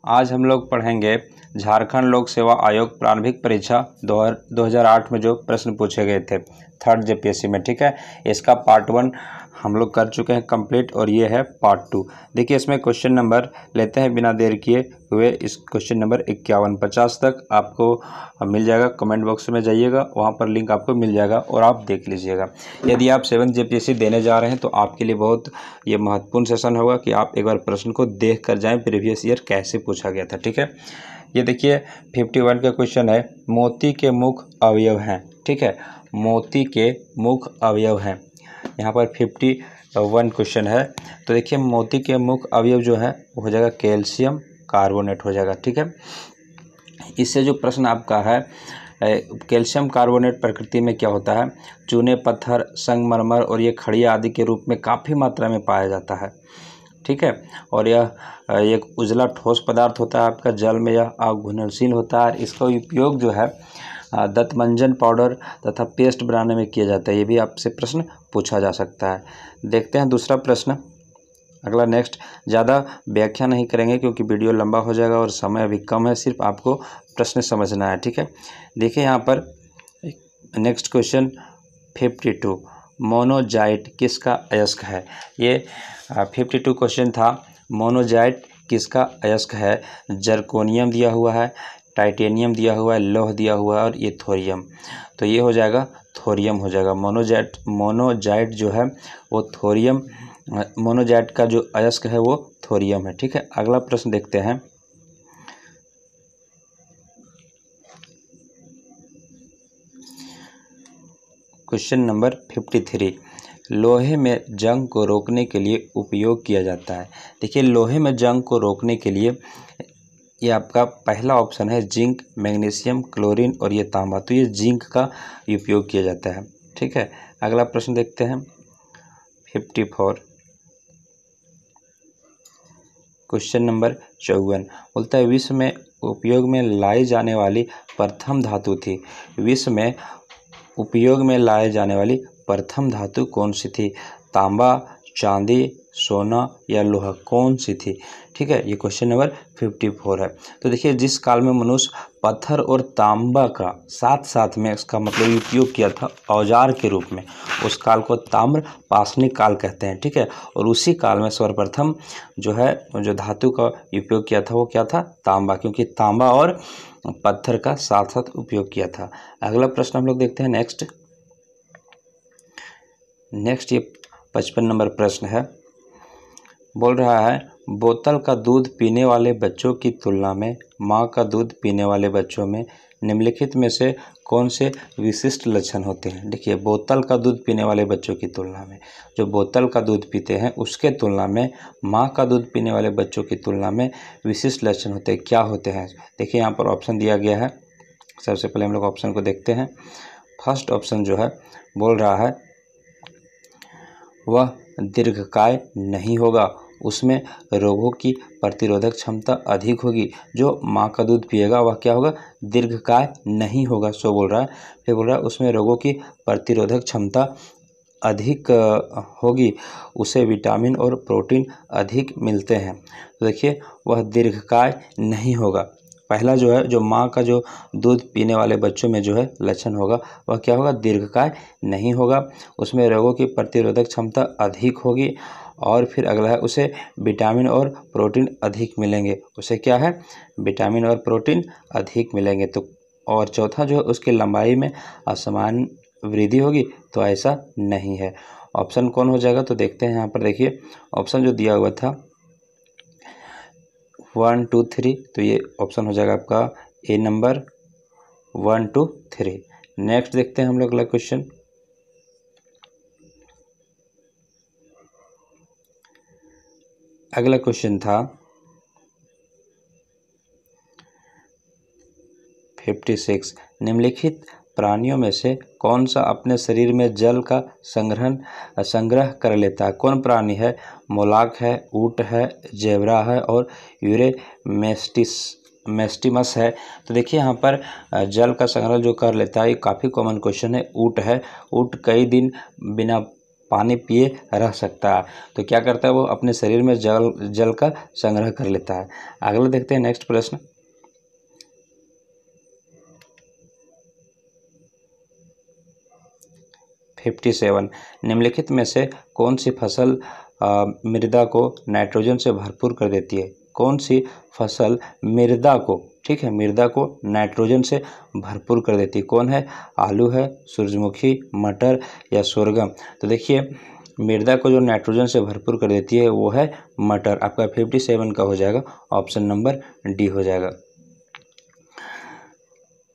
आज हम लोग पढ़ेंगे झारखंड लोक सेवा आयोग प्रारंभिक परीक्षा 2008 में जो प्रश्न पूछे गए थे थर्ड जेपीएससी में। ठीक है, इसका पार्ट 1 हम लोग कर चुके हैं कंप्लीट और ये है पार्ट 2। देखिए इसमें क्वेश्चन नंबर लेते हैं बिना देर किए हुए। इस क्वेश्चन नंबर 51-50 तक आपको मिल जाएगा। कमेंट बॉक्स में जाइएगा, वहाँ पर लिंक आपको मिल जाएगा और आप देख लीजिएगा। यदि आप 7th जेपीएससी देने जा रहे हैं तो आपके लिए बहुत ये महत्वपूर्ण सेशन होगा कि आप एक बार प्रश्न को देख कर जाएं प्रीवियस ईयर कैसे पूछा गया था। ठीक है, ये देखिए 51 का क्वेश्चन है, मोती के मुख अवयव हैं। ठीक है, मोती के मुख अवयव हैं। यहाँ पर 51 क्वेश्चन है। तो देखिए मोती के मुख अवयव जो है वो हो जाएगा कैल्शियम कार्बोनेट हो जाएगा। ठीक है, इससे जो प्रश्न आपका है कैल्शियम कार्बोनेट प्रकृति में क्या होता है, चूने, पत्थर, संगमरमर और ये खड़िया आदि के रूप में काफ़ी मात्रा में पाया जाता है। ठीक है, और यह एक उजला ठोस पदार्थ होता है आपका, जल में यह अघुलनशील होता है। इसका उपयोग जो है दंतमंजन पाउडर तथा पेस्ट बनाने में किया जाता है। ये भी आपसे प्रश्न पूछा जा सकता है। देखते हैं दूसरा प्रश्न अगला नेक्स्ट। ज़्यादा व्याख्या नहीं करेंगे क्योंकि वीडियो लंबा हो जाएगा और समय अभी कम है, सिर्फ आपको प्रश्न समझना है। ठीक है, देखिए यहाँ पर नेक्स्ट क्वेश्चन 52, मोनोजाइट किसका अयस्क है। ये 52 क्वेश्चन था। मोनोजाइट किसका अयस्क है। जर्कोनियम दिया हुआ है, टाइटेनियम दिया हुआ है, लौह दिया हुआ है और ये थोरियम। तो ये हो जाएगा थोरियम हो जाएगा। मोनोजाइट जो है वो थोरियम, मोनोजाइट का जो अयस्क है वो थोरियम है। ठीक है, अगला प्रश्न देखते हैं। क्वेश्चन नंबर 53, लोहे में जंग को रोकने के लिए उपयोग किया जाता है। देखिए लोहे में जंग को रोकने के लिए ये आपका पहला ऑप्शन है जिंक, मैग्नीशियम, क्लोरीन और ये तांबा। तो ये जिंक का उपयोग किया जाता है। ठीक है, अगला प्रश्न देखते हैं 54, क्वेश्चन नंबर 54 बोलता है विश्व में उपयोग में लाई जाने वाली प्रथम धातु थी। विश्व में उपयोग में लाए जाने वाली प्रथम धातु कौन सी थी। तांबा, चांदी, सोना या लोहा, कौन सी थी। ठीक है, ये क्वेश्चन नंबर 54 है। तो देखिए जिस काल में मनुष्य पत्थर और तांबा का साथ साथ में इसका मतलब उपयोग किया था औजार के रूप में, उस काल को ताम्र पाषाणिक काल कहते हैं। ठीक है, और उसी काल में सर्वप्रथम जो है जो धातु का उपयोग किया था वो क्या था, तांबा, क्योंकि तांबा और पत्थर का साथ साथ उपयोग किया था। अगला प्रश्न हम लोग देखते हैं नेक्स्ट ये 55 नंबर प्रश्न है। बोल रहा है बोतल का दूध पीने वाले बच्चों की तुलना में माँ का दूध पीने वाले बच्चों में निम्नलिखित में से कौन से विशिष्ट लक्षण होते हैं। देखिए बोतल का दूध पीने वाले बच्चों की तुलना में, जो बोतल का दूध पीते हैं उसके तुलना में माँ का दूध पीने वाले बच्चों की तुलना में विशिष्ट लक्षण होते हैं। क्या होते हैं, देखिए यहाँ पर ऑप्शन दिया गया है। सबसे पहले हम लोग ऑप्शन को देखते हैं। फर्स्ट ऑप्शन जो है बोल रहा है वह दीर्घकाय नहीं होगा, उसमें रोगों की प्रतिरोधक क्षमता अधिक होगी। जो माँ का दूध पिएगा वह क्या होगा, दीर्घकाय नहीं होगा। सो बोल रहा है, फिर बोल रहा है उसमें रोगों की प्रतिरोधक क्षमता अधिक होगी, उसे विटामिन और प्रोटीन अधिक मिलते हैं। तो देखिए वह दीर्घकाय नहीं होगा। पहला जो है जो माँ का जो दूध पीने वाले बच्चों में जो है लक्षण होगा वह क्या होगा, दीर्घकाय नहीं होगा, उसमें रोगों की प्रतिरोधक क्षमता अधिक होगी और फिर अगला है उसे विटामिन और प्रोटीन अधिक मिलेंगे। उसे क्या है, विटामिन और प्रोटीन अधिक मिलेंगे। तो और चौथा जो है उसकी लंबाई में असमान वृद्धि होगी। तो ऐसा नहीं है। ऑप्शन कौन हो जाएगा, तो देखते हैं यहाँ पर। देखिए ऑप्शन जो दिया हुआ था 1, 2, 3, तो ये ऑप्शन हो जाएगा आपका ए नंबर 1, 2, 3। नेक्स्ट देखते हैं हम लोग अगला क्वेश्चन। अगला क्वेश्चन था 56, निम्नलिखित प्राणियों में से कौन सा अपने शरीर में जल का संग्रह कर लेता है। कौन प्राणी है, मोलाक है, ऊँट है, जेब्रा है और यूरेमेस्टिमस है। तो देखिए यहाँ पर जल का संग्रह जो कर लेता है ये काफ़ी कॉमन क्वेश्चन है, ऊँट है। ऊँट कई दिन बिना पानी पिए रह सकता है। तो क्या करता है वो अपने शरीर में जल का संग्रह कर लेता है। अगला देखते हैं नेक्स्ट प्रश्न। फिफ्टी 57 निम्नलिखित में से कौन सी फसल मृदा को नाइट्रोजन से भरपूर कर देती है? कौन सी फसल मृदा को, ठीक है, मृदा को नाइट्रोजन से भरपूर कर देती है? कौन है? आलू है, सूरजमुखी, मटर या सोरगम? तो देखिए मृदा को जो नाइट्रोजन से भरपूर कर देती है वो है मटर। आपका 57 का हो जाएगा ऑप्शन नंबर डी हो जाएगा।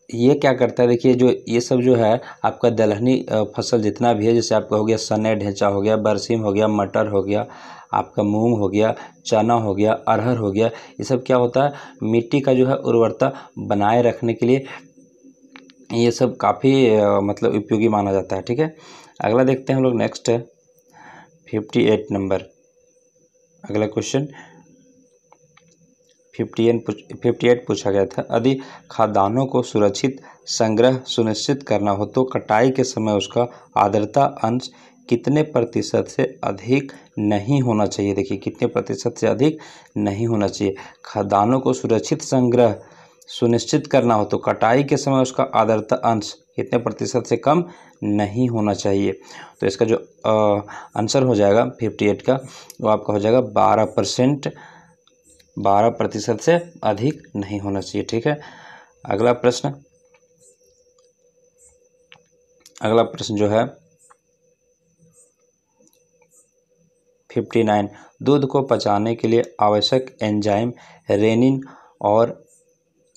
ये क्या करता है, देखिए जो ये सब जो है आपका दलहनी फसल जितना भी है, जैसे आपका हो गया सने ढेंचा हो गया, बरसीम हो गया, मटर हो गया, आपका मूंग हो गया, चना हो गया, अरहर हो गया, ये सब क्या होता है मिट्टी का जो है उर्वरता बनाए रखने के लिए ये सब काफ़ी मतलब उपयोगी माना जाता है। ठीक है, अगला देखते हैं हम लोग नेक्स्ट है 58 नंबर। अगला क्वेश्चन 58 पूछा गया था। यदि खाद्यान्नों को सुरक्षित संग्रह सुनिश्चित करना हो तो कटाई के समय उसका आर्द्रता अंश कितने प्रतिशत से अधिक नहीं होना चाहिए? देखिए कितने प्रतिशत से अधिक नहीं होना चाहिए। खाद्यान्नों को सुरक्षित संग्रह सुनिश्चित करना हो तो कटाई के समय उसका आर्द्रता अंश कितने प्रतिशत से कम नहीं होना चाहिए? तो इसका जो आंसर हो जाएगा 58 का वो आपका हो जाएगा 12% से अधिक नहीं होना चाहिए। ठीक है, अगला प्रश्न जो है 59 दूध को पचाने के लिए आवश्यक एंजाइम रेनिन और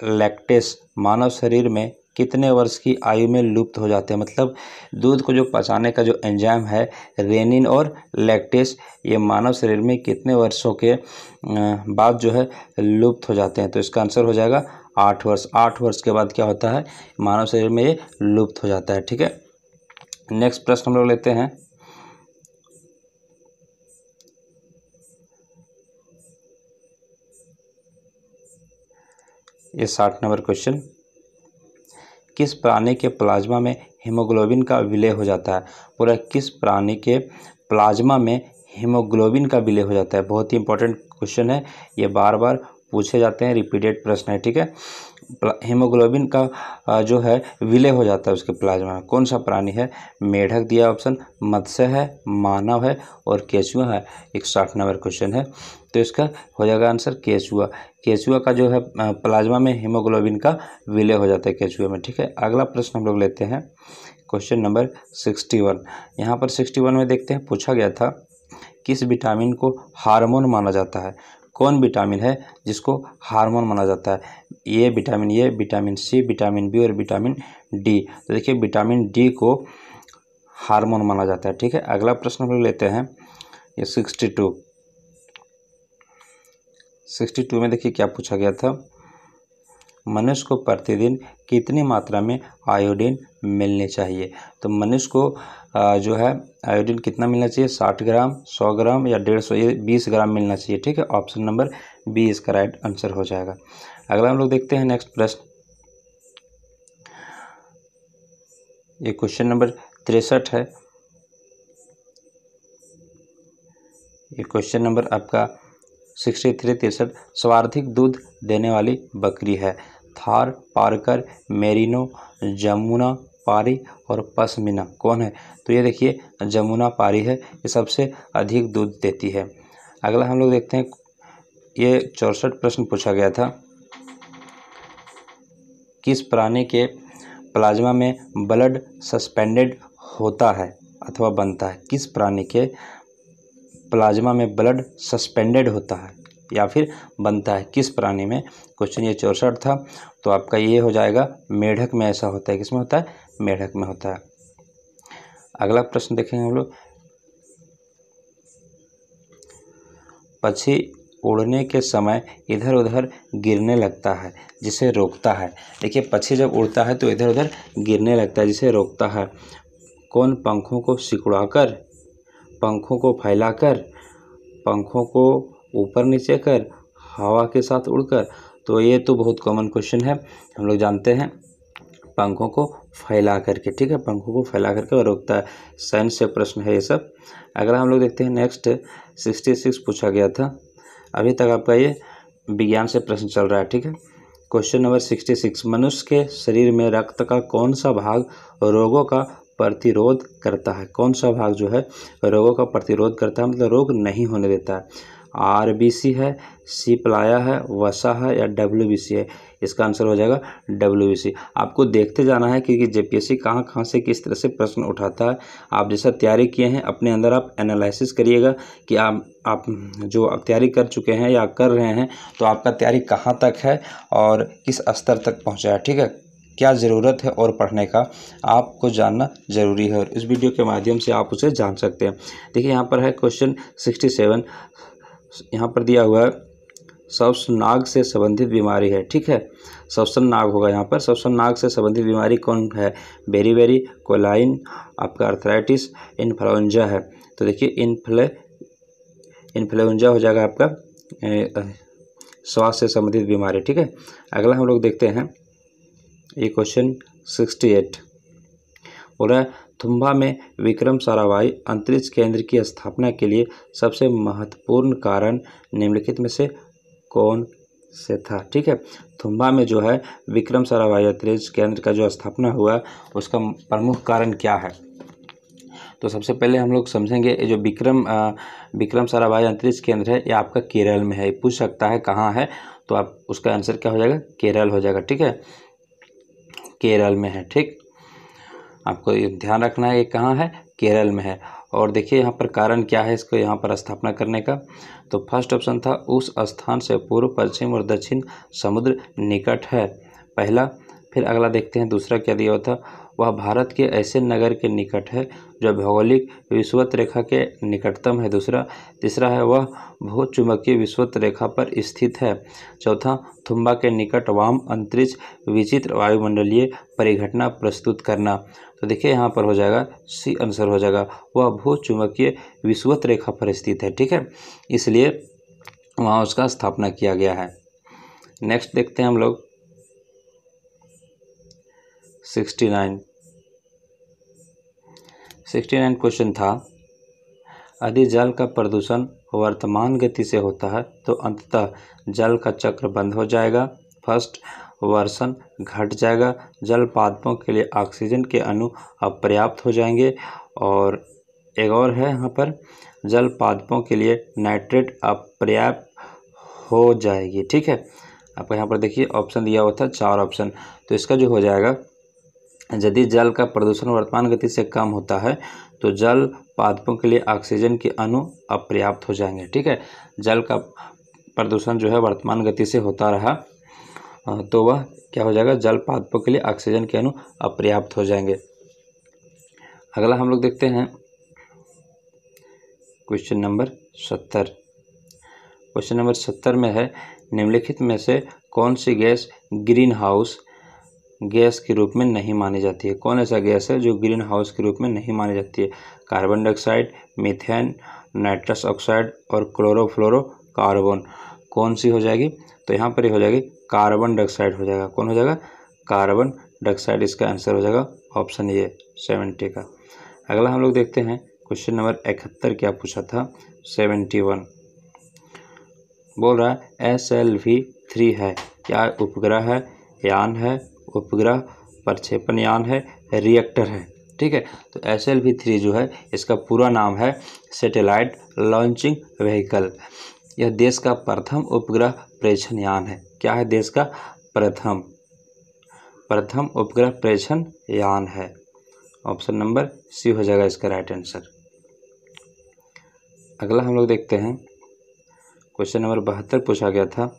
लैक्टेस मानव शरीर में कितने वर्ष की आयु में लुप्त हो जाते हैं? मतलब दूध को जो पचाने का जो एंजाइम है रेनिन और लैक्टेस ये मानव शरीर में कितने वर्षों के बाद जो है लुप्त हो जाते हैं? तो इसका आंसर हो जाएगा 8 वर्ष। 8 वर्ष के बाद क्या होता है मानव शरीर में ये लुप्त हो जाता है। ठीक है, नेक्स्ट प्रश्न हम लोग लेते हैं। ये 60 नंबर क्वेश्चन। किस प्राणी के प्लाज्मा में हीमोग्लोबिन का विलय हो जाता है? पूरा किस प्राणी के प्लाज्मा में हीमोग्लोबिन का विलय हो जाता है? बहुत ही इंपॉर्टेंट क्वेश्चन है, ये बार बार पूछे जाते हैं, रिपीटेड प्रश्न है। ठीक है, हीमोग्लोबिन का जो है विलय हो जाता है उसके प्लाज्मा में, कौन सा प्राणी है? मेढक दिया ऑप्शन, मत्स्य है, मानव है और केंचुआ है। 60 नंबर क्वेश्चन है, तो इसका हो जाएगा आंसर केंचुआ। केंचुआ का जो है प्लाज्मा में हीमोग्लोबिन का विलय हो जाता है केंचुए में। ठीक है, अगला प्रश्न हम लोग लेते हैं क्वेश्चन नंबर 61। यहाँ पर 61 में देखते हैं पूछा गया था किस विटामिन को हार्मोन माना जाता है? कौन विटामिन है जिसको हार्मोन माना जाता है? ये विटामिन सी, विटामिन बी और विटामिन डी। तो देखिए विटामिन डी को हार्मोन माना जाता है। ठीक है, अगला प्रश्न हम लोग लेते हैं ये 62 में देखिए क्या पूछा गया था। मनुष्य को प्रतिदिन कितनी मात्रा में आयोडीन मिलनी चाहिए? तो मनुष्य को जो है आयोडीन कितना मिलना चाहिए? 60 ग्राम, 100 ग्राम या 150, ये 20 ग्राम मिलना चाहिए। ठीक है, ऑप्शन नंबर बी इसका राइट आंसर हो जाएगा। अगला हम लोग देखते हैं नेक्स्ट प्रश्न। ये क्वेश्चन नंबर 63 है। ये क्वेश्चन नंबर आपका 63 सर्वाधिक दूध देने वाली बकरी है? थार, पारकर, मेरिनो, जमुना पारी और पश्मीना, कौन है? तो ये देखिए जमुना पारी है, ये सबसे अधिक दूध देती है। अगला हम लोग देखते हैं ये 64 प्रश्न पूछा गया था। किस प्राणी के प्लाज्मा में ब्लड सस्पेंडेड होता है अथवा बनता है? किस प्राणी के प्लाज्मा में ब्लड सस्पेंडेड होता है या फिर बनता है? किस प्राणी में? क्वेश्चन ये 64 था, तो आपका ये हो जाएगा मेढक में ऐसा होता है। किसमें होता है? मेढक में होता है। अगला प्रश्न देखेंगे हम लोग। पक्षी उड़ने के समय इधर उधर गिरने लगता है, जिसे रोकता है। देखिए पक्षी जब उड़ता है तो इधर उधर गिरने लगता है, जिसे रोकता है। कौन? पंखों को सिकुड़ाकर, पंखों को फैलाकर, पंखों को ऊपर नीचे कर, हवा के साथ उड़कर? तो ये तो बहुत कॉमन क्वेश्चन है, हम लोग जानते हैं पंखों को फैला करके, ठीक है, पंखों को फैला करके और रोकता है। साइंस से प्रश्न है ये सब। अगला हम लोग देखते हैं नेक्स्ट 66 पूछा गया था। अभी तक आपका ये विज्ञान से प्रश्न चल रहा है, ठीक है। क्वेश्चन नंबर 66, मनुष्य के शरीर में रक्त का कौन सा भाग रोगों का प्रतिरोध करता है? कौन सा भाग जो है रोगों का प्रतिरोध करता है, मतलब रोग नहीं होने देता है? आरबीसी है, सी प्लाया है, वसा है या डब्ल्यूबीसी है? इसका आंसर हो जाएगा डब्ल्यूबीसी। आपको देखते जाना है क्योंकि जेपीएससी कहाँ कहाँ से किस तरह से प्रश्न उठाता है। आप जैसा तैयारी किए हैं अपने अंदर आप एनालिसिस करिएगा कि आप जो तैयारी कर चुके हैं या कर रहे हैं तो आपका तैयारी कहाँ तक है और किस स्तर तक पहुँचा है, ठीक है। क्या ज़रूरत है और पढ़ने का आपको जानना ज़रूरी है और इस वीडियो के माध्यम से आप उसे जान सकते हैं। देखिए यहाँ पर है क्वेश्चन 67, यहाँ पर दिया हुआ है श्वसनाग से संबंधित बीमारी है, ठीक है। श्वसनाग होगा यहाँ पर। श्वसनाग से संबंधित बीमारी कौन है? बेरीबेरी, कोलाइन, आपका अर्थराइटिस, इन्फ्लुएंजा है। तो देखिए इन्फ्लुएंजा हो जाएगा आपका श्वास से संबंधित बीमारी, ठीक है। अगला हम लोग देखते हैं ये क्वेश्चन 68 बोल रहा है थुम्बा में विक्रम साराभाई अंतरिक्ष केंद्र की स्थापना के लिए सबसे महत्वपूर्ण कारण निम्नलिखित में से कौन से था, ठीक है। थुम्बा में जो है विक्रम साराभाई अंतरिक्ष केंद्र का जो स्थापना हुआ उसका प्रमुख कारण क्या है? तो सबसे पहले हम लोग समझेंगे ये जो विक्रम साराभाई अंतरिक्ष केंद्र है ये आपका केरल में है। पूछ सकता है कहाँ है, तो आप उसका आंसर क्या हो जाएगा? केरल हो जाएगा, ठीक है, केरल में है, ठीक। आपको ये ध्यान रखना है ये कहाँ है? केरल में है। और देखिए यहाँ पर कारण क्या है इसको यहाँ पर स्थापना करने का। तो फर्स्ट ऑप्शन था उस स्थान से पूर्व, पश्चिम और दक्षिण समुद्र निकट है, पहला। फिर अगला देखते हैं दूसरा क्या दिया हुआ था, वह भारत के ऐसे नगर के निकट है जो भौगोलिक विषुवत रेखा के निकटतम है, दूसरा। तीसरा है वह भूचुंबकीय विषुवत रेखा पर स्थित है, चौथा। थुम्बा के निकट वाम अंतरिक्ष विचित्र वायुमंडलीय परिघटना प्रस्तुत करना। तो देखिए यहाँ पर हो जाएगा सी आंसर हो जाएगा, वह भूचुंबकीय विषुवत रेखा पर स्थित है, ठीक है, इसलिए वहाँ उसका स्थापना किया गया है। नेक्स्ट देखते हैं हम लोग 69 क्वेश्चन था यदि जल का प्रदूषण वर्तमान गति से होता है तो अंततः जल का चक्र बंद हो जाएगा। फर्स्ट, वर्षण घट जाएगा, जल पादपों के लिए ऑक्सीजन के अणु अपर्याप्त हो जाएंगे, और एक और है यहाँ पर जल पादपों के लिए नाइट्रेट अपर्याप्त हो जाएगी, ठीक है। आपको यहाँ पर देखिए ऑप्शन दिया हुआ था 4 ऑप्शन, तो इसका जो हो जाएगा यदि जल का प्रदूषण वर्तमान गति से कम होता है तो जल पादपों के लिए ऑक्सीजन के अणु अपर्याप्त हो जाएंगे, ठीक है। जल का प्रदूषण जो है वर्तमान गति से होता रहा तो वह क्या हो जाएगा? जल पादपों के लिए ऑक्सीजन के अणु अपर्याप्त हो जाएंगे। अगला हम लोग देखते हैं क्वेश्चन नंबर 70। क्वेश्चन नंबर 70 में है निम्नलिखित में से कौन सी गैस ग्रीन हाउस गैस के रूप में नहीं मानी जाती है? कौन ऐसा गैस है जो ग्रीन हाउस के रूप में नहीं मानी जाती है? Carbon dioxide, methane, nitrous oxide और क्लोरोफ्लोरोकार्बन। कौन सी हो जाएगी? तो यहाँ पर ही हो जाएगी कार्बन डाइऑक्साइड हो जाएगा। कौन हो जाएगा? कार्बन डाइऑक्साइड इसका आंसर हो जाएगा ऑप्शन ए 70 का। अगला हम लोग देखते हैं क्वेश्चन नंबर 71 क्या पूछा था 71 बोल रहा है SLV-3 है, क्या उपग्रह है, यान है, उपग्रह प्रक्षेपण यान है, रिएक्टर है, ठीक है। तो SLV-3 जो है इसका पूरा नाम है सैटेलाइट लॉन्चिंग व्हीकल। यह देश का प्रथम उपग्रह प्रेक्षण यान है। क्या है? देश का प्रथम उपग्रह प्रेक्षण यान है। ऑप्शन नंबर सी हो जाएगा इसका राइट आंसर। अगला हम लोग देखते हैं क्वेश्चन नंबर 72 पूछा गया था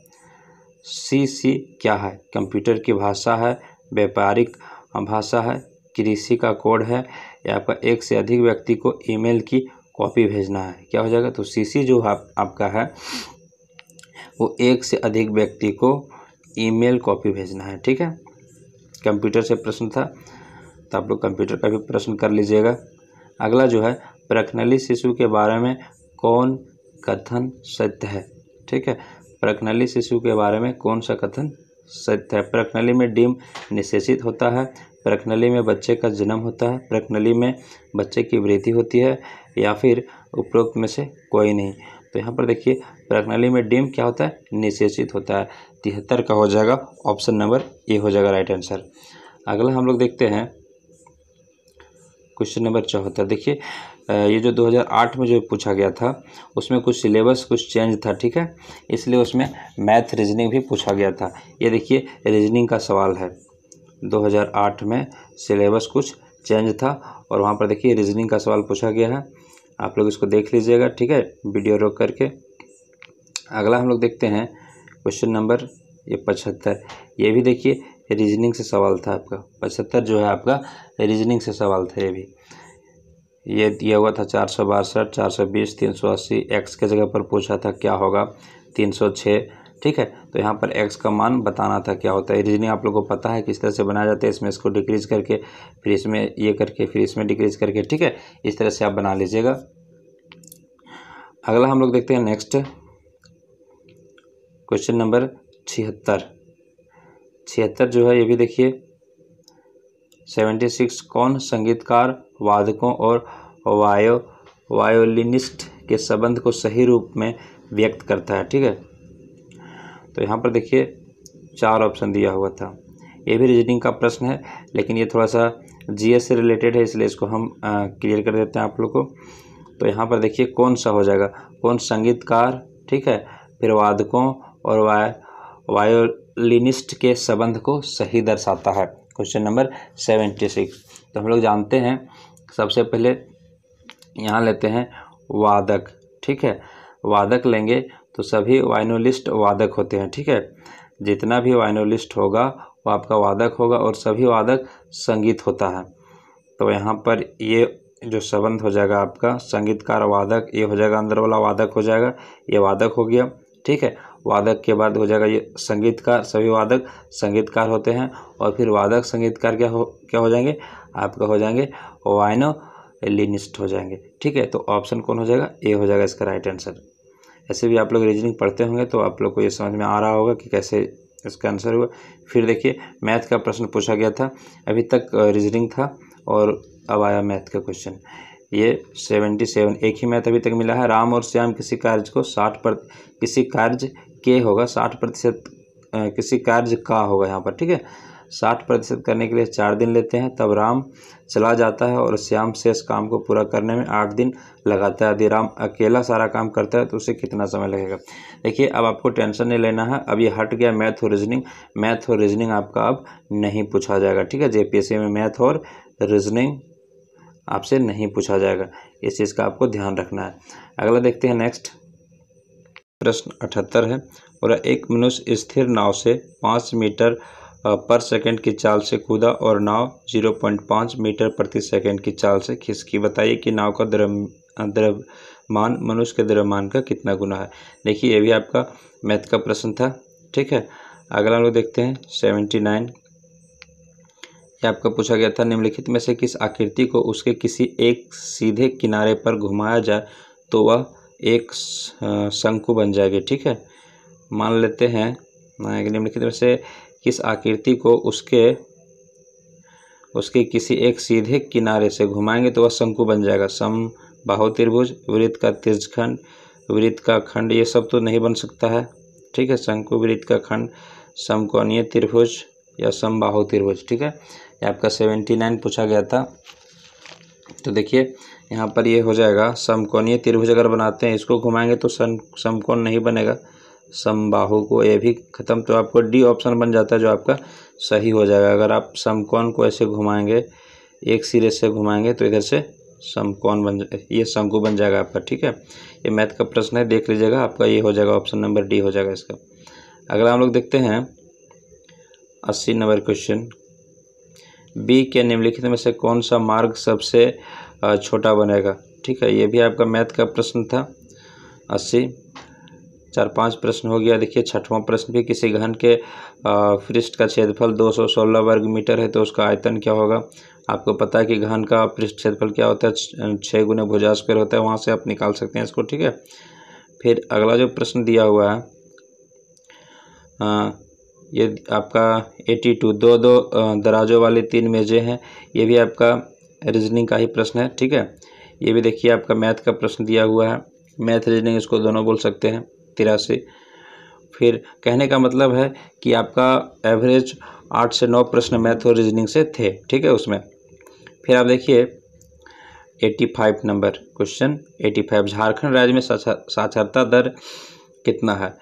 CC क्या है? कंप्यूटर की भाषा है, व्यापारिक भाषा है, कृषि का कोड है, या आपका एक से अधिक व्यक्ति को ईमेल की कॉपी भेजना है? क्या हो जाएगा? तो CC जो आपका है वो एक से अधिक व्यक्ति को ईमेल कॉपी भेजना है, ठीक है। कंप्यूटर से प्रश्न था तो आप लोग कंप्यूटर का भी प्रश्न कर लीजिएगा। अगला जो है प्रकनली शिशु के बारे में कौन कथन सत्य है? ठीक है, प्रकनली शिशु के बारे में कौन सा कथन सत्य है? प्रकनली में डिम निषेचित होता है, प्रकनली में बच्चे का जन्म होता है, प्रकनली में बच्चे की वृद्धि होती है, या फिर उपरोक्त में से कोई नहीं। तो यहाँ पर देखिए प्रकनली में डिम्ब क्या होता है, निषेचित होता है। 73 का हो जाएगा ऑप्शन नंबर ए हो जाएगा राइट आंसर। अगला हम लोग देखते हैं क्वेश्चन नंबर 74। देखिए ये जो 2008 में जो पूछा गया था उसमें कुछ सिलेबस कुछ चेंज था, ठीक है, इसलिए उसमें मैथ रीजनिंग भी पूछा गया था। ये देखिए रीजनिंग का सवाल है, 2008 में सिलेबस कुछ चेंज था और वहाँ पर देखिए रीजनिंग का सवाल पूछा गया है। आप लोग इसको देख लीजिएगा, ठीक है, वीडियो रोक करके। अगला हम लोग देखते हैं क्वेश्चन नंबर ये 75। ये भी देखिए रीजनिंग से सवाल था आपका, 75 जो है आपका रीजनिंग से सवाल था। ये भी ये दिया हुआ था 462, 420, 380। एक्स के जगह पर पूछा था क्या होगा 306, ठीक है। तो यहाँ पर एक्स का मान बताना था क्या होता है। रीजनिंग आप लोगों को पता है किस तरह से बनाया जाता है, इसमें इसको डिक्रीज करके फिर इसमें ये करके फिर इसमें डिक्रीज करके, ठीक है, इस तरह से आप बना लीजिएगा। अगला हम लोग देखते हैं नेक्स्ट क्वेश्चन नंबर 76 जो है ये भी देखिए 76 कौन संगीतकार वादकों और वायोलिनिस्ट के संबंध को सही रूप में व्यक्त करता है, ठीक है। तो यहाँ पर देखिए 4 ऑप्शन दिया हुआ था। ये भी रीजनिंग का प्रश्न है लेकिन ये थोड़ा सा जीएस से रिलेटेड है, इसलिए इसको हम क्लियर कर देते हैं आप लोग को। तो यहाँ पर देखिए कौन सा हो जाएगा, कौन संगीतकार, ठीक है, फिर वादकों और वायोलिनिस्ट के संबंध को सही दर्शाता है। Question number 76। तो हम लोग जानते हैं सबसे पहले यहाँ लेते हैं वादक, ठीक है, वादक लेंगे तो सभी वायोलिनिस्ट वादक होते हैं, ठीक है। जितना भी वायोलिनिस्ट होगा वो आपका वादक होगा और सभी वादक संगीत होता है। तो यहाँ पर ये जो संबंध हो जाएगा आपका संगीतकार वादक, ये हो जाएगा अंदर वाला वादक हो जाएगा, ये वादक हो गया, ठीक है। वादक के बाद हो जाएगा ये संगीतकार, सभी वादक संगीतकार होते हैं और फिर वादक संगीतकार क्या हो जाएंगे आपका, हो जाएंगे वायोलिनिस्ट हो जाएंगे, ठीक है। तो ऑप्शन कौन हो जाएगा, ए हो जाएगा इसका राइट आंसर। ऐसे भी आप लोग रीजनिंग पढ़ते होंगे तो आप लोग को ये समझ में आ रहा होगा कि कैसे इसका आंसर हुआ। फिर देखिए मैथ का प्रश्न पूछा गया था, अभी तक रीजनिंग था और अब आया मैथ का क्वेश्चन। ये 77 एक ही मैथ अभी तक मिला है। राम और श्याम किसी कार्य को 60% किसी कार्य के होगा 60% किसी कार्य का होगा यहाँ पर, ठीक है। 60% करने के लिए 4 दिन लेते हैं, तब राम चला जाता है और श्याम शेष काम को पूरा करने में 8 दिन लगाता है। यदि राम अकेला सारा काम करता है तो उसे कितना समय लगेगा। देखिए अब आपको टेंशन नहीं लेना है, अब ये हट गया मैथ और रीजनिंग। मैथ और रीजनिंग आपका अब नहीं पूछा जाएगा, ठीक है। जेपीएससी में मैथ और रीजनिंग आपसे नहीं पूछा जाएगा, इस चीज़ का आपको ध्यान रखना है। अगला देखते हैं नेक्स्ट प्रश्न 78 है। और एक मनुष्य स्थिर नाव से 5 मीटर पर सेकंड की चाल से कूदा और नाव 0.5 मीटर प्रति सेकंड की चाल से खिसकी। बताइए कि नाव का द्रव्यमान मनुष्य के द्रव्यमान का कितना गुना है। देखिए ये भी आपका मैथ का प्रश्न था, ठीक है। अगला हम लोग देखते हैं 79। ये आपका पूछा गया था निम्नलिखित में से किस आकृति को उसके किसी एक सीधे किनारे पर घुमाया जाए तो वह एक शंकु बन जाएगी, ठीक है। मान लेते हैं निम्नलिखित में से किस आकृति को उसके किसी एक सीधे किनारे से घुमाएंगे तो वह शंकु बन जाएगा। समबाहु त्रिभुज, वृत्त का तिर्यखंड, वृत्त का खंड, ये सब तो नहीं बन सकता है, ठीक है। शंकु, वृत्त का खंड, समकोणीय त्रिभुज या समबाहु त्रिभुज, ठीक है। ये आपका 79 पूछा गया था। तो देखिए यहाँ पर ये हो जाएगा समकोणीय त्रिभुज अगर बनाते हैं इसको घुमाएंगे तो समकोण नहीं बनेगा, समबाहु को ये भी खत्म, तो आपको डी ऑप्शन बन जाता है जो आपका सही हो जाएगा। अगर आप समकोण को ऐसे घुमाएंगे, एक सिरे से घुमाएंगे तो इधर से समकोण ये शंकु बन जाएगा आपका, ठीक है। ये मैथ का प्रश्न है, देख लीजिएगा, आपका ये हो जाएगा ऑप्शन नंबर डी हो जाएगा इसका। अगला हम लोग देखते हैं 80 नंबर क्वेश्चन। बी के निम्नलिखित में से कौन सा मार्ग सबसे छोटा बनेगा, ठीक है। ये भी आपका मैथ का प्रश्न था। 80 4-5 प्रश्न हो गया। देखिए 6वां प्रश्न भी किसी घन के पृष्ठ का क्षेत्रफल 216 वर्ग मीटर है तो उसका आयतन क्या होगा। आपको पता है कि घन का पृष्ठ क्षेत्रफल क्या होता है, 6 गुना भुजा स्क्वायर होता है, वहाँ से आप निकाल सकते हैं इसको, ठीक है। फिर अगला जो प्रश्न दिया हुआ है ये आपका 82 दो दो दराजों वाली 3 मेज़ें हैं, ये भी आपका रीजनिंग का ही प्रश्न है, ठीक है। ये भी देखिए आपका मैथ का प्रश्न दिया हुआ है, मैथ रीजनिंग इसको दोनों बोल सकते हैं, 83। फिर कहने का मतलब है कि आपका एवरेज 8 से 9 प्रश्न मैथ और रीजनिंग से थे, ठीक है उसमें। फिर आप देखिए 85 नंबर क्वेश्चन 85, झारखंड राज्य में साक्षरता दर कितना है।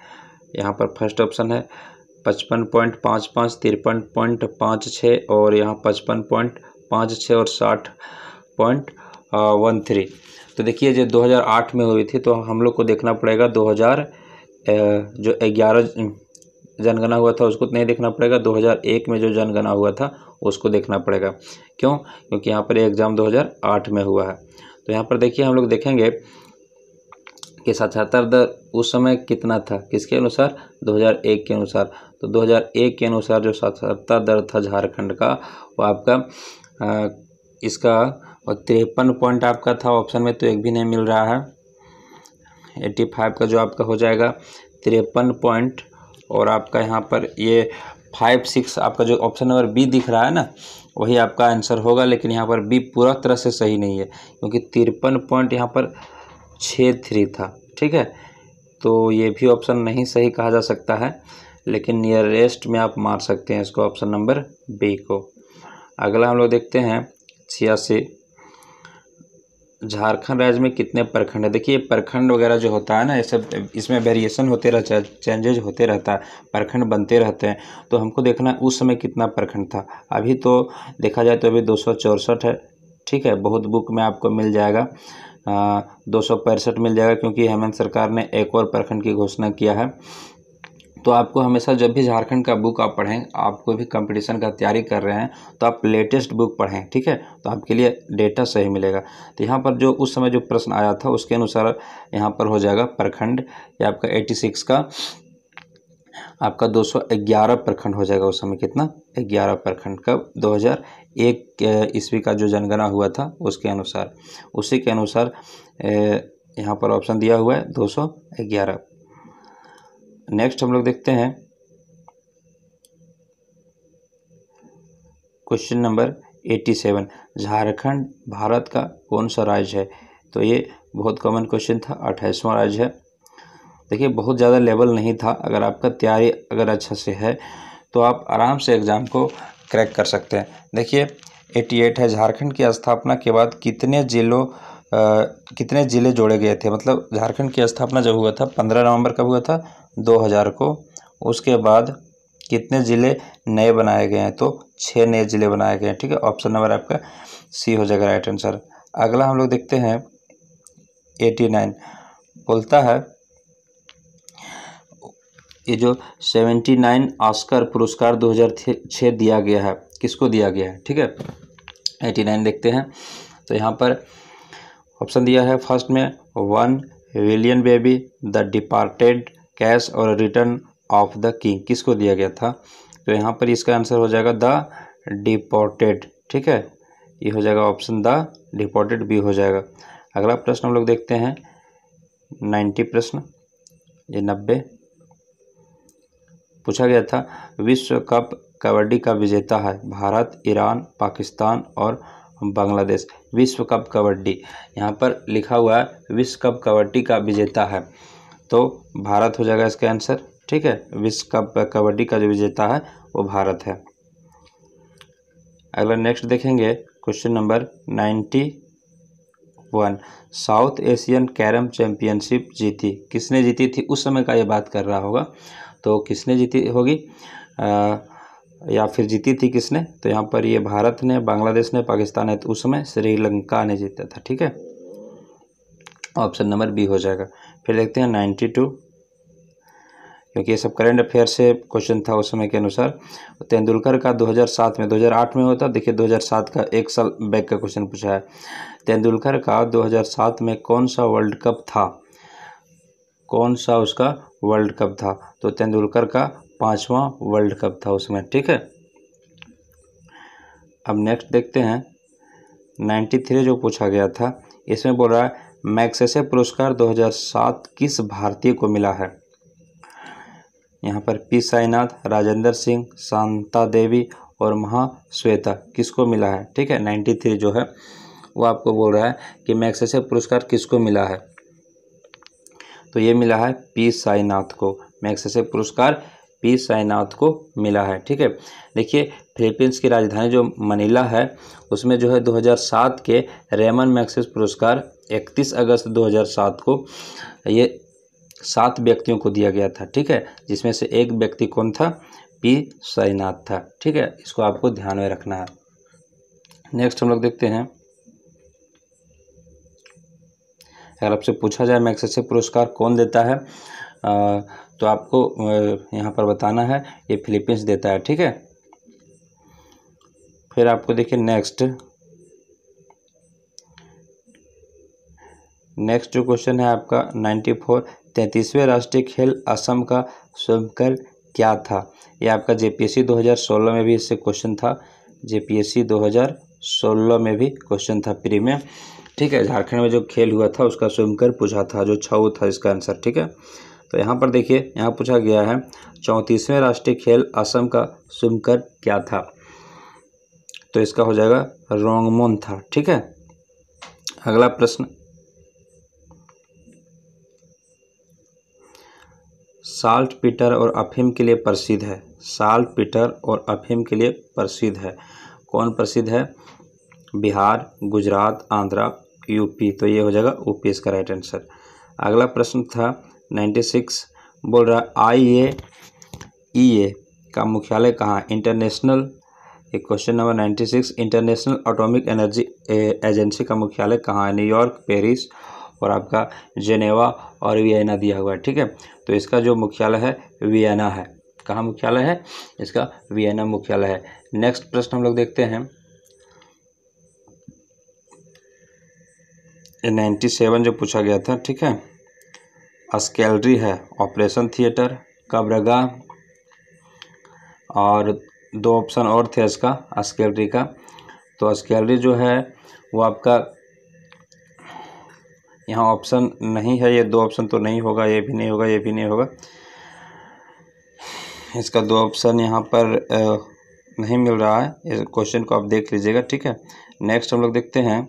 यहाँ पर फर्स्ट ऑप्शन है 55.55, 53.56 और यहाँ 55.56 और 60.13। तो देखिए जो 2008 में हुई थी, तो हम लोग को देखना पड़ेगा 2011 जनगणना हुआ था उसको नहीं देखना पड़ेगा, 2001 में जो जनगणना हुआ था उसको देखना पड़ेगा। क्यों? क्योंकि यहाँ पर एग्ज़ाम 2008 में हुआ है। तो यहाँ पर देखिए हम लोग देखेंगे कि साक्षरता दर उस समय कितना था, किसके अनुसार, 2001 के अनुसार। तो 2001 के अनुसार जो साक्षरता दर था झारखंड का, वो आपका इसका 53 पॉइंट आपका था ऑप्शन में, तो एक भी नहीं मिल रहा है। 85 का जो आपका हो जाएगा 53 पॉइंट, और आपका यहाँ पर ये 56 आपका जो ऑप्शन नंबर बी दिख रहा है ना, वही आपका आंसर होगा। लेकिन यहाँ पर बी पूरा तरह से सही नहीं है, क्योंकि 53 पॉइंट यहाँ पर 63 था, ठीक है। तो ये भी ऑप्शन नहीं सही कहा जा सकता है, लेकिन नियरेस्ट में आप मार सकते हैं इसको, ऑप्शन नंबर बी को। अगला हम लोग देखते हैं 86, झारखंड राज्य में कितने प्रखंड है। देखिए प्रखंड वगैरह जो होता है ना, ये सब इसमें वेरिएशन होते रहता है, चेंजेज होते रहता है, प्रखंड बनते रहते हैं। तो हमको देखना है उस समय कितना प्रखंड था। अभी तो देखा जाए तो अभी 264 है, ठीक है। बहुत बुक में आपको मिल जाएगा 265 मिल जाएगा, क्योंकि हेमंत सरकार ने एक और प्रखंड की घोषणा किया है। तो आपको हमेशा जब भी झारखंड का बुक आप पढ़ें, आप कोई भी कंपटीशन का तैयारी कर रहे हैं, तो आप लेटेस्ट बुक पढ़ें, ठीक है। तो आपके लिए डेटा सही मिलेगा। तो यहाँ पर जो उस समय जो प्रश्न आया था उसके अनुसार यहाँ पर हो जाएगा प्रखंड, या आपका 86 का आपका 211 प्रखंड हो जाएगा। उस समय कितना, 11 प्रखंड। कब, 2001 ईस्वी का जो जनगणना हुआ था उसके अनुसार, उसी के अनुसार यहाँ पर ऑप्शन दिया हुआ है 211। नेक्स्ट हम लोग देखते हैं क्वेश्चन नंबर 87, झारखंड भारत का कौन सा राज्य है। तो ये बहुत कॉमन क्वेश्चन था, 28वां राज्य है। देखिए बहुत ज़्यादा लेवल नहीं था, अगर आपका तैयारी अगर अच्छा से है तो आप आराम से एग्ज़ाम को क्रैक कर सकते हैं। देखिए 88 है, झारखंड की स्थापना के बाद कितने ज़िले जोड़े गए थे। मतलब झारखंड की स्थापना जब हुआ था 15 नवंबर कब हुआ था, 2000 को। उसके बाद कितने ज़िले नए बनाए गए हैं, तो 6 नए ज़िले बनाए गए हैं, ठीक है। ऑप्शन नंबर आपका सी हो जाएगा राइट आंसर। अगला हम लोग देखते हैं 89, बोलता है ये जो 79 ऑस्कर पुरस्कार 2006 दिया गया है, किसको दिया गया है, ठीक है। 89 देखते हैं, तो यहाँ पर ऑप्शन दिया है फर्स्ट में 1 विलियन बेबी, द डिपार्टेड, कैश और रिटर्न ऑफ द किंग, किसको दिया गया था। तो यहाँ पर इसका आंसर हो जाएगा द डिपोर्टेड, ठीक है। ये हो जाएगा ऑप्शन द डिपोर्टेड, बी हो जाएगा। अगला प्रश्न हम लोग देखते हैं 90 प्रश्न, ये 90 पूछा गया था। विश्व कप कबड्डी का विजेता है भारत, ईरान, पाकिस्तान और बांग्लादेश। विश्व कप कबड्डी, यहाँ पर लिखा हुआ है विश्व कप कबड्डी का विजेता है, तो भारत हो जाएगा इसका आंसर, ठीक है। विश्व कप कबड्डी का जो विजेता है वो भारत है। अगला नेक्स्ट देखेंगे question number 91, south Asian carrom championship जीती, किसने जीती थी। उस समय का ये बात कर रहा होगा, तो किसने जीती होगी या फिर जीती थी किसने। तो यहाँ पर ये भारत ने, बांग्लादेश ने, पाकिस्तान ने, तो उस समय श्रीलंका ने जीता था, ठीक है। ऑप्शन नंबर बी हो जाएगा। फिर देखते हैं 92, क्योंकि ये सब करंट अफेयर से क्वेश्चन था उस समय के अनुसार। तेंदुलकर का 2007 में, 2008 में होता, देखिए 2007 का 1 साल बैक का क्वेश्चन पूछा है। तेंदुलकर का 2007 में कौन सा वर्ल्ड कप था, कौन सा उसका वर्ल्ड कप था। तो तेंदुलकर का 5वां वर्ल्ड कप था उसमें, ठीक है। अब नेक्स्ट देखते हैं 93 जो पूछा गया था, इसमें बोल रहा है मैग्सेसे पुरस्कार 2007 किस भारतीय को मिला है। यहाँ पर पी साईनाथ, राजेंद्र सिंह, शांता देवी और महाश्वेता किसको मिला है, ठीक है। 93 जो है वो आपको बोल रहा है कि मैग्सेसे पुरस्कार किसको मिला है, तो ये मिला है पी साईनाथ को। मैग्सेसे पुरस्कार पी साईनाथ को मिला है, ठीक है। देखिए फिलीपींस की राजधानी जो मनीला है उसमें जो है 2007 के रेमन मैग्सेसे पुरस्कार 31 अगस्त 2007 को ये 7 व्यक्तियों को दिया गया था, ठीक है, जिसमें से एक व्यक्ति कौन था, पी साईनाथ था, ठीक है। इसको आपको ध्यान में रखना है। नेक्स्ट हम लोग देखते हैं, अगर आपसे पूछा जाए मैग्सेसे पुरस्कार कौन देता है तो आपको यहाँ पर बताना है ये फिलीपींस देता है, ठीक है। फिर आपको देखिए नेक्स्ट जो क्वेश्चन है आपका 94, 33वें राष्ट्रीय खेल असम का स्वयंकर क्या था। ये आपका जेपीएससी 2016 में भी इससे क्वेश्चन था, जेपीएससी 2016 में भी क्वेश्चन था प्री में, ठीक है। झारखंड में जो खेल हुआ था उसका स्वयंकर पूछा था, जो छऊ था इसका आंसर, ठीक है। तो यहाँ पर देखिए यहाँ पूछा गया है 34वें राष्ट्रीय खेल असम का स्वयंकर क्या था, तो इसका हो जाएगा रोंगमोन था, ठीक है। अगला प्रश्न, साल्ट पीटर और अफीम के लिए प्रसिद्ध है। साल्ट पीटर और अफीम के लिए प्रसिद्ध है, कौन प्रसिद्ध है, बिहार, गुजरात, आंध्रा, यूपी, तो ये हो जाएगा यूपी इसका राइट आंसर। अगला प्रश्न था 96, बोल रहा है IAEA का मुख्यालय कहाँ, इंटरनेशनल, एक question number 96, international atomic energy agency का मुख्यालय कहाँ है, न्यूयॉर्क, पेरिस और आपका जेनेवा और वियना दिया हुआ है, ठीक है। तो इसका जो मुख्यालय है वियना है, कहाँ मुख्यालय है इसका, वियना मुख्यालय है। नेक्स्ट प्रश्न हम लोग देखते हैं, 97 जो पूछा गया था, ठीक है। स्केलरी है, ऑपरेशन थिएटर, कब्रगाह और 2 ऑप्शन और थे इसका स्केलरी का। तो स्केलरी जो है वो आपका यहाँ ऑप्शन नहीं है, ये 2 ऑप्शन तो नहीं होगा, ये भी नहीं होगा, ये भी नहीं होगा, इसका 2 ऑप्शन यहाँ पर नहीं मिल रहा है। इस क्वेश्चन को आप देख लीजिएगा, ठीक है। नेक्स्ट हम लोग देखते हैं,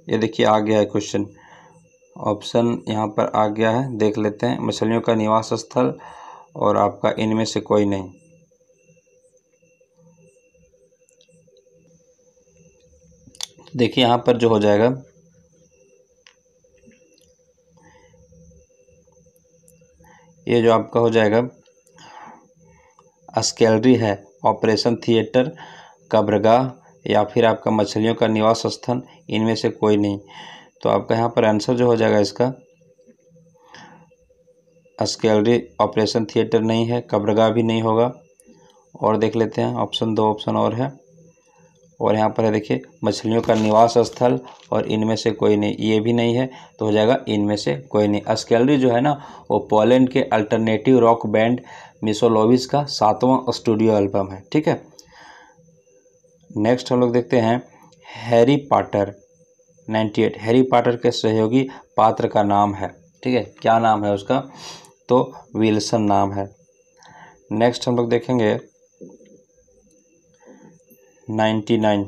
ये देखिए आ गया है क्वेश्चन, ऑप्शन यहाँ पर आ गया है, देख लेते हैं। मछलियों का निवास स्थल और आपका इनमें से कोई नहीं, देखिए यहाँ पर जो हो जाएगा ये जो आपका हो जाएगा स्केलरी है, ऑपरेशन थिएटर, कब्रगाह या फिर आपका मछलियों का निवास स्थान, इनमें से कोई नहीं। तो आपका यहाँ पर आंसर जो हो जाएगा इसका स्केलरी, ऑपरेशन थिएटर नहीं है, कब्रगाह भी नहीं होगा, और देख लेते हैं ऑप्शन 2 ऑप्शन और है, और यहाँ पर है देखिए मछलियों का निवास स्थल और इनमें से कोई नहीं, ये भी नहीं है, तो हो जाएगा इनमें से कोई नहीं। स्केलरी जो है ना वो पोलैंड के अल्टरनेटिव रॉक बैंड मिसोलोविस का 7वां स्टूडियो एल्बम है, ठीक है। नेक्स्ट हम लोग देखते हैं हैरी पॉटर 98, हैरी पॉटर के सहयोगी पात्र का नाम है, ठीक है, क्या नाम है उसका, तो विल्सन नाम है। नेक्स्ट हम लोग देखेंगे 99,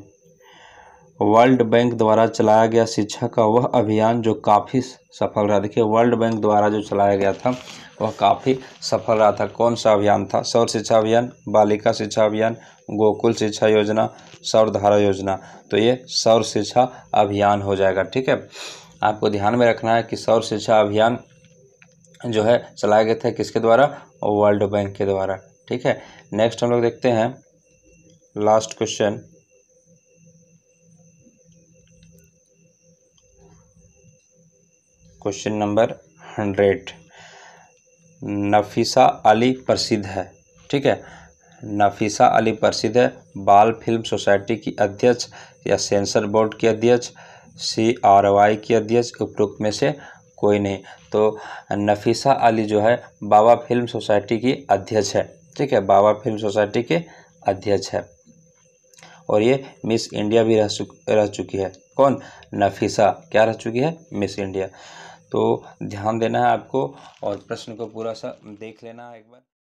वर्ल्ड बैंक द्वारा चलाया गया शिक्षा का वह अभियान जो काफ़ी सफल रहा। देखिए वर्ल्ड बैंक द्वारा जो चलाया गया था वह काफ़ी सफल रहा था, कौन सा अभियान था, सौर शिक्षा अभियान, बालिका शिक्षा अभियान, गोकुल शिक्षा योजना, सौर धारा योजना, तो ये सौर शिक्षा अभियान हो जाएगा, ठीक है। आपको ध्यान में रखना है कि सौर शिक्षा अभियान जो है चलाया गया था किसके द्वारा, वर्ल्ड बैंक के द्वारा, ठीक है। नेक्स्ट हम लोग देखते हैं last question, question number 100, Nafisa Ali प्रसिद्ध है, ठीक है। नफीसा अली प्रसिद्ध है, बाल फिल्म सोसाइटी की अध्यक्ष या सेंसर बोर्ड की अध्यक्ष, CRY की अध्यक्ष, उपरोक्त में से कोई नहीं। तो नफीसा अली जो है बाबा फिल्म सोसाइटी की अध्यक्ष है, ठीक है, बाबा फिल्म सोसाइटी के अध्यक्ष है, और ये मिस इंडिया भी रह चुकी है, कौन, नफीसा क्या रह चुकी है, मिस इंडिया। तो ध्यान देना है आपको और प्रश्न को पूरा सा देख लेना है एक बार।